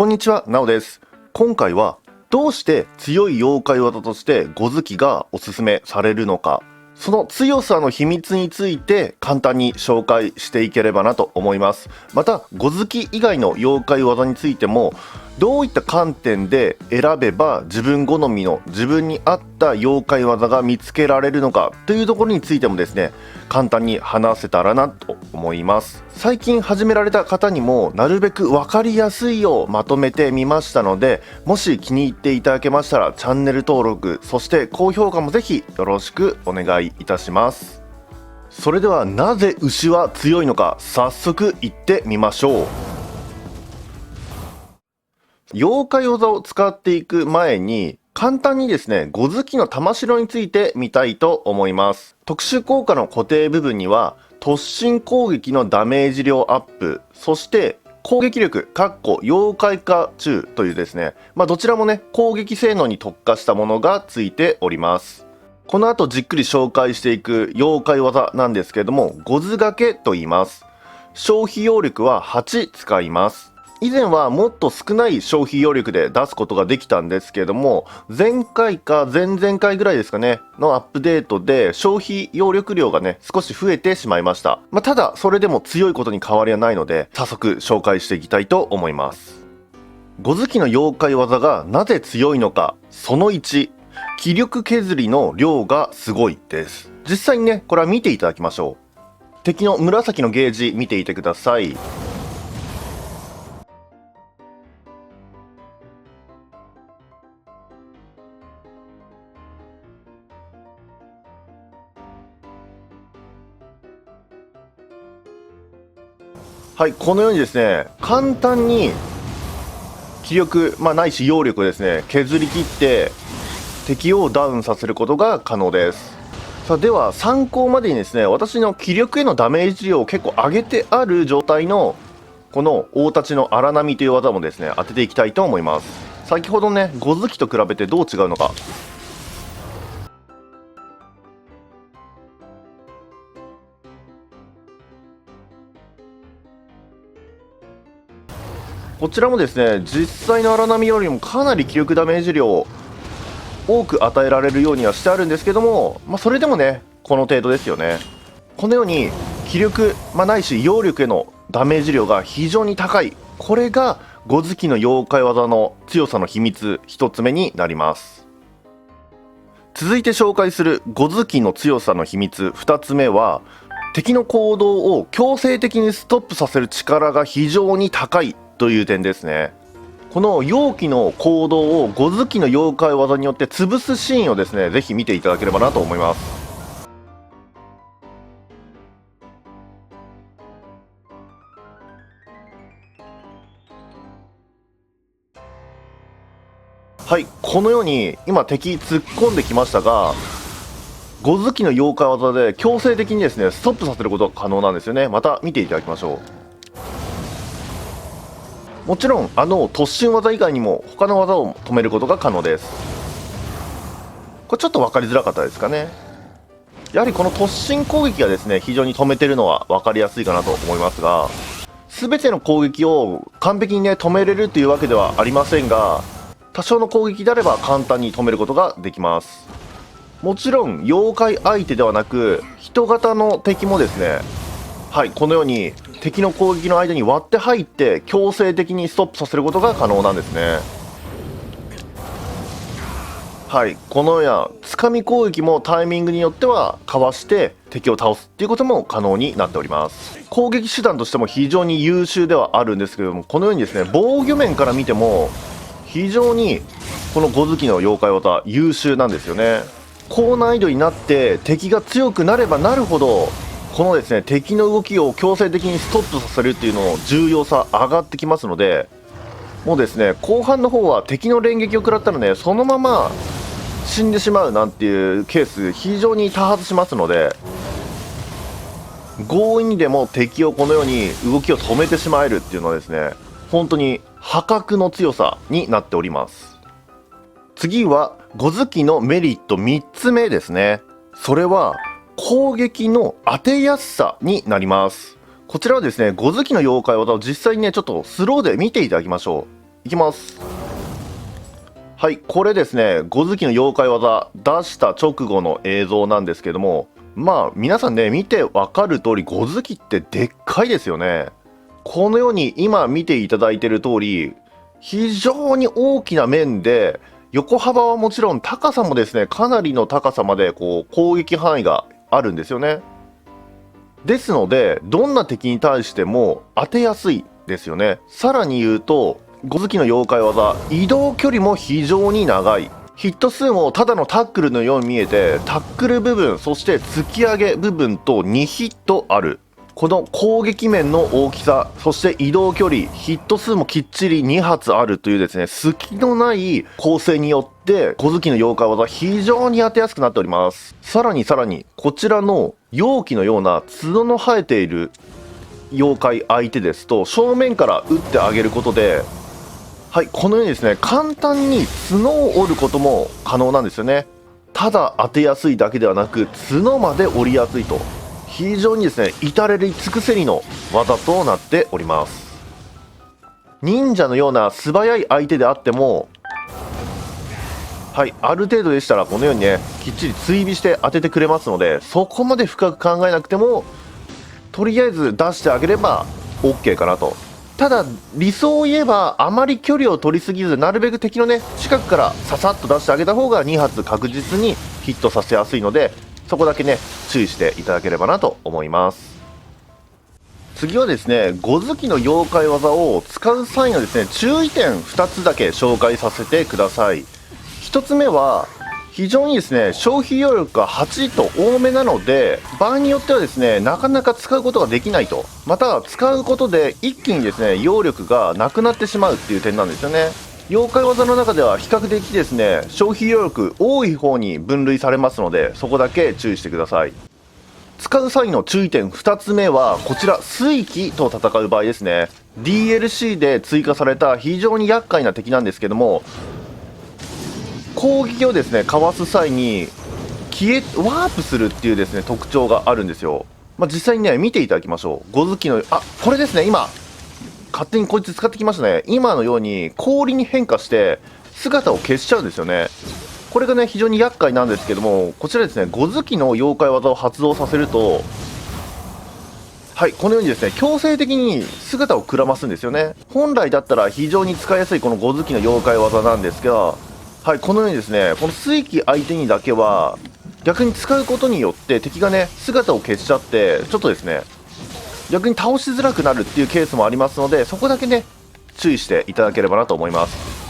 こんにちは、なおです。今回はどうして強い妖怪技としてゴズキがおすすめされるのか、その強さの秘密について簡単に紹介していければなと思います。またゴズキ以外の妖怪技についてもどういった観点で選べば自分好みの自分に合った妖怪技が見つけられるのかというところについてもですね、簡単に話せたらなと思います。最近始められた方にもなるべく分かりやすいようまとめてみましたので、もし気に入っていただけましたらチャンネル登録、そして高評価もぜひよろしくお願いいたします。それではなぜ牛は強いのか、早速いってみましょう。妖怪技を使っていく前に簡単にですね、ゴズキの玉城について見たいと思います。特殊効果の固定部分には突進攻撃のダメージ量アップ、そして攻撃力妖怪化中というですね、どちらもね攻撃性能に特化したものがついております。この後じっくり紹介していく妖怪技なんですけれども、ゴズ掛けと言います。消費揚力は8使います。以前はもっと少ない消費揚力で出すことができたんですけれども、前回か前々回ぐらいですかねのアップデートで消費揚力量がね少し増えてしまいました。ただそれでも強いことに変わりはないので、早速紹介していきたいと思います。ゴズキの妖怪技がなぜ強いのか、その1、気力削りの量がすごいです。実際にねこれは見ていただきましょう。敵の紫のゲージ見ていてください。はい、このようにですね、簡単に気力、ないし揚力をですね削り切って敵をダウンさせることが可能です。さあ、では参考までにですね、私の気力へのダメージ量を結構上げてある状態のこの大太刀の荒波という技もですね当てていきたいと思います。先ほどねゴズキと比べてどう違うのか。こちらもですね、実際の荒波よりもかなり気力ダメージ量を多く与えられるようにはしてあるんですけども、それでもねこの程度ですよね。このように気力、ないし揚力へのダメージ量が非常に高い、これがゴズキの妖怪技の強さの秘密一つ目になります。続いて紹介するゴズキの強さの秘密2つ目は、敵の行動を強制的にストップさせる力が非常に高いという点ですね。この妖気の行動をゴズキの妖怪技によって潰すシーンをですねぜひ見ていただければなと思います。はい、このように今敵突っ込んできましたが、ゴズキの妖怪技で強制的にですねストップさせることが可能なんですよね。また見ていただきましょう。もちろん突進技以外にも他の技を止めることが可能です。これちょっと分かりづらかったですかね。やはりこの突進攻撃がですね非常に止めてるのは分かりやすいかなと思いますが、全ての攻撃を完璧にね止めれるというわけではありませんが、多少の攻撃であれば簡単に止めることができます。もちろん妖怪相手ではなく人型の敵もですね、はい、このように敵の攻撃の間に割って入って強制的にストップさせることが可能なんですね。はい、このようなつかみ攻撃もタイミングによってはかわして敵を倒すっていうことも可能になっております。攻撃手段としても非常に優秀ではあるんですけれども、このようにですね防御面から見ても非常にこのゴズキの妖怪技優秀なんですよね。高難易度になって敵が強くなればなるほど、このですね敵の動きを強制的にストップさせるっていうのの重要さ上がってきますので、もうですね後半の方は敵の連撃を食らったらねそのまま死んでしまうなんていうケース非常に多発しますので、強引にでも敵をこのように動きを止めてしまえるっていうのはですね本当に破格の強さになっております。次はゴズキのメリット3つ目ですね。それは攻撃の当てやすさになります。こちらはですねゴズキの妖怪技を実際にねちょっとスローで見ていただきましょう。いきます。はい、これですね、ゴズキの妖怪技出した直後の映像なんですけども、まあ皆さんね、見てわかる通りゴズキってでっかいですよね。このように今見ていただいている通り、非常に大きな面で、横幅はもちろん高さもですね、かなりの高さまでこう攻撃範囲があるんですよね。ですので、どんな敵に対しても当てやすいですよね。さらに言うと、ゴズキの妖怪技、移動距離も非常に長い。ヒット数もただのタックルのように見えて、タックル部分、そして突き上げ部分と2ヒットある。この攻撃面の大きさ、そして移動距離、ヒット数もきっちり2発あるというですね、隙のない構成によって、ゴズキの妖怪技非常に当てやすくなっております。さらに、こちらの容器のような角の生えている妖怪相手ですと、正面から打ってあげることで、はい、このようにですね、簡単に角を折ることも可能なんですよね。ただ当てやすいだけではなく、角まで折りやすいと。非常にですね、至れり尽くせりの技となっております。忍者のような素早い相手であっても、はい、ある程度でしたらこのようにね、きっちり追尾して当ててくれますので、そこまで深く考えなくても、とりあえず出してあげれば OK かなと。ただ理想を言えば、あまり距離を取りすぎず、なるべく敵のね近くからささっと出してあげた方が2発確実にヒットさせやすいので、そこだけね注意していただければなと思います。次はですね、ゴズキの妖怪技を使う際のですね注意点2つだけ紹介させてください。1つ目は、非常にですね消費量力が8と多めなので、場合によってはですねなかなか使うことができないと、また使うことで一気にですね揚力がなくなってしまうっていう点なんですよね。妖怪技の中では比較的ですね消費量力多い方に分類されますので、そこだけ注意してください。使う際の注意点2つ目はこちら、水鬼と戦う場合ですね。 DLC で追加された非常に厄介な敵なんですけども、攻撃をですねかわす際にワープするっていうですね特徴があるんですよ。実際にね見ていただきましょう。ゴズキのこれですね、今勝手にこいつ使ってきましたね。今のように氷に変化して姿を消しちゃうんですよね。これがね非常に厄介なんですけども、こちらですねゴズキの妖怪技を発動させると、はい、このようにですね強制的に姿をくらますんですよね。本来だったら非常に使いやすいこのゴズキの妖怪技なんですが、はい、このようにですねこの水鬼相手にだけは逆に使うことによって敵がね姿を消しちゃって、ちょっとですね逆に倒しづらくなるっていうケースもありますので、そこだけね注意していただければなと思います。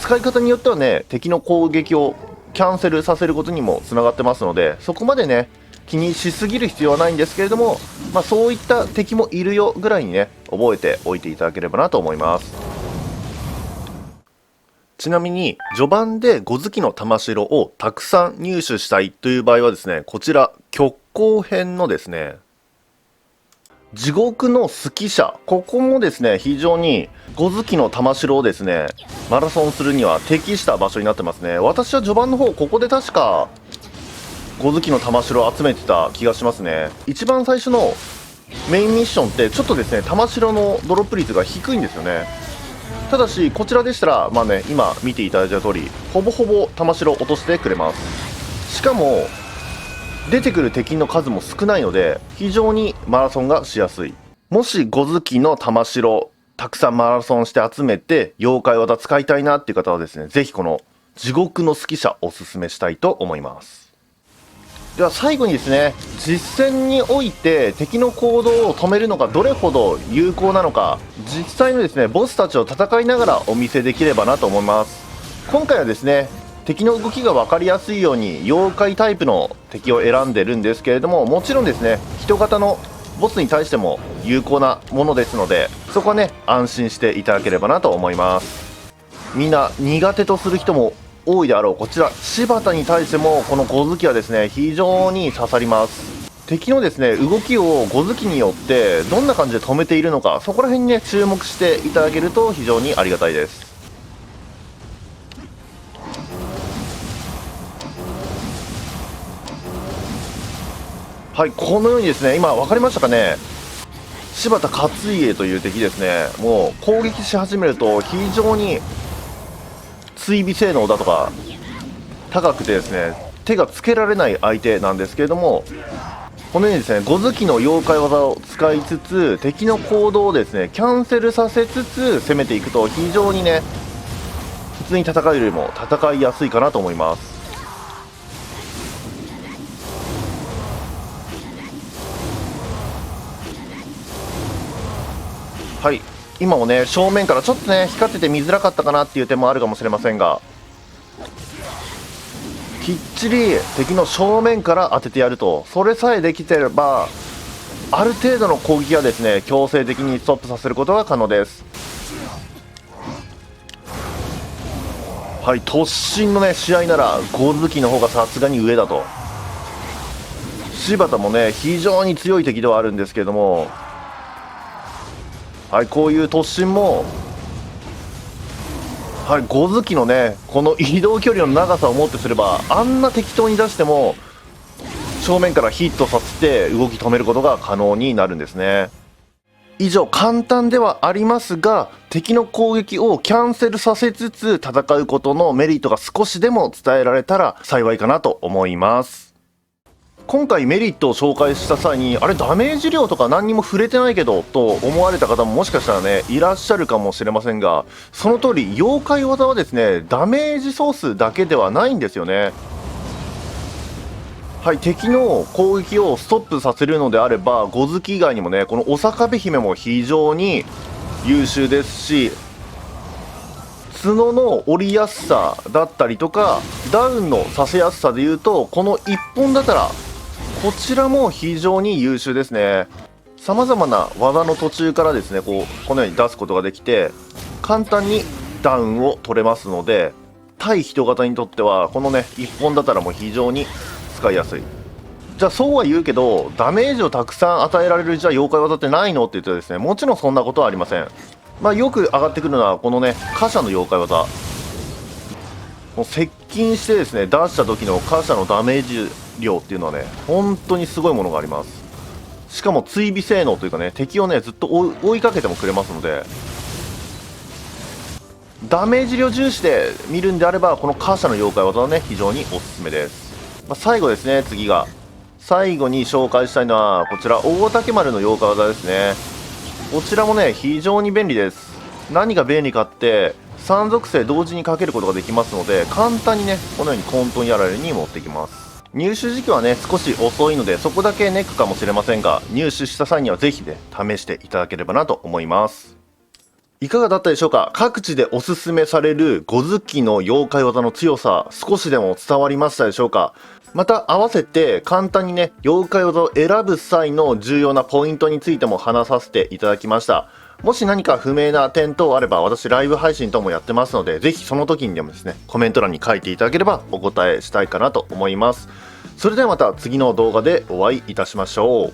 使い方によってはね敵の攻撃をキャンセルさせることにもつながってますので、そこまでね気にしすぎる必要はないんですけれども、そういった敵もいるよぐらいにね覚えておいていただければなと思います。ちなみに序盤でゴズキの玉城をたくさん入手したいという場合はですね、こちら極光編のですね地獄のスキ車、ここもですね非常にゴズキの玉城をですねマラソンするには適した場所になってますね。私は序盤の方ここで確かゴズキの玉城を集めてた気がしますね。一番最初のメインミッションってちょっとですね玉城のドロップ率が低いんですよね。ただしこちらでしたら今見ていただいた通りほぼほぼ玉城落としてくれます。しかも出てくる敵の数も少ないので非常にマラソンがしやすい。もしゴズキの玉城たくさんマラソンして集めて妖怪技使いたいなっていう方はですね、ぜひこの地獄のスキ車おすすめしたいと思います。では最後にですね、実戦において敵の行動を止めるのがどれほど有効なのか、実際のですねボスたちを戦いながらお見せできればなと思います。今回はですね敵の動きが分かりやすいように妖怪タイプの敵を選んでるんですけれども、もちろんですね人型のボスに対しても有効なものですので、そこはね安心していただければなと思います。みんな苦手とする人も多いであろうこちら柴田に対してもこのゴズキはですね非常に刺さります。敵のですね動きをゴズキによってどんな感じで止めているのか、そこら辺にね注目していただけると非常にありがたいです。はい、このようにですね今分かりましたかね、柴田勝家という敵ですね。もう攻撃し始めると非常に追尾性能だとか高くてですね、手がつけられない相手なんですけれども、このようにですね、5月の妖怪技を使いつつ敵の行動をですねキャンセルさせつつ攻めていくと、非常にね普通に戦うよりも戦いやすいかなと思います。はい、今もね正面からちょっとね光ってて見づらかったかなっていう点もあるかもしれませんが、きっちり敵の正面から当ててやると、それさえできてればある程度の攻撃はですね強制的にストップさせることが可能です。はい、突進のね試合ならゴズキの方がさすがに上だと。柴田もね非常に強い敵ではあるんですけれども、はい、こういう突進も、はい、ゴズキのねこの移動距離の長さをもってすれば、あんな適当に出しても正面からヒットさせて動き止めることが可能になるんですね。以上、簡単ではありますが敵の攻撃をキャンセルさせつつ戦うことのメリットが少しでも伝えられたら幸いかなと思います。今回メリットを紹介した際に、あれダメージ量とか何にも触れてないけどと思われた方ももしかしたらねいらっしゃるかもしれませんが、その通り妖怪技はですねダメージ総数だけではないんですよね。はい、敵の攻撃をストップさせるのであればゴズキ以外にもねこのお坂部姫も非常に優秀ですし、角の折りやすさだったりとかダウンのさせやすさでいうと、この1本だったらこちらも非常に優秀ですね。さまざまな技の途中からですねこのように出すことができて簡単にダウンを取れますので、対人型にとってはこのね1本だったらもう非常に使いやすい。じゃあそうは言うけどダメージをたくさん与えられるじゃあ妖怪技ってないのって言うとですね、もちろんそんなことはありません。まあよく上がってくるのはこのね貨車の妖怪技、もう接近してですね出した時の貨車のダメージ量っていうのはね本当にすごいものがあります。しかも追尾性能というかね、敵をねずっと追いかけてもくれますので、ダメージ量重視で見るんであればこの貨車の妖怪技はね非常におすすめです。最後ですね、次が最後に紹介したいのはこちら大竹丸の妖怪技ですね。こちらもね非常に便利です。何が便利かって3属性同時にかけることができますので、簡単にねこのように混沌やられに持ってきます。入手時期はね少し遅いのでそこだけネックかもしれませんが、入手した際にはぜひね試していただければなと思います。いかがだったでしょうか。各地でおすすめされるゴズキの妖怪技の強さ、少しでも伝わりましたでしょうか。また合わせて簡単にね妖怪技を選ぶ際の重要なポイントについても話させていただきました。もし何か不明な点等あれば私ライブ配信等もやってますので、ぜひその時にでもですねコメント欄に書いていただければお答えしたいかなと思います。それではまた次の動画でお会いいたしましょう。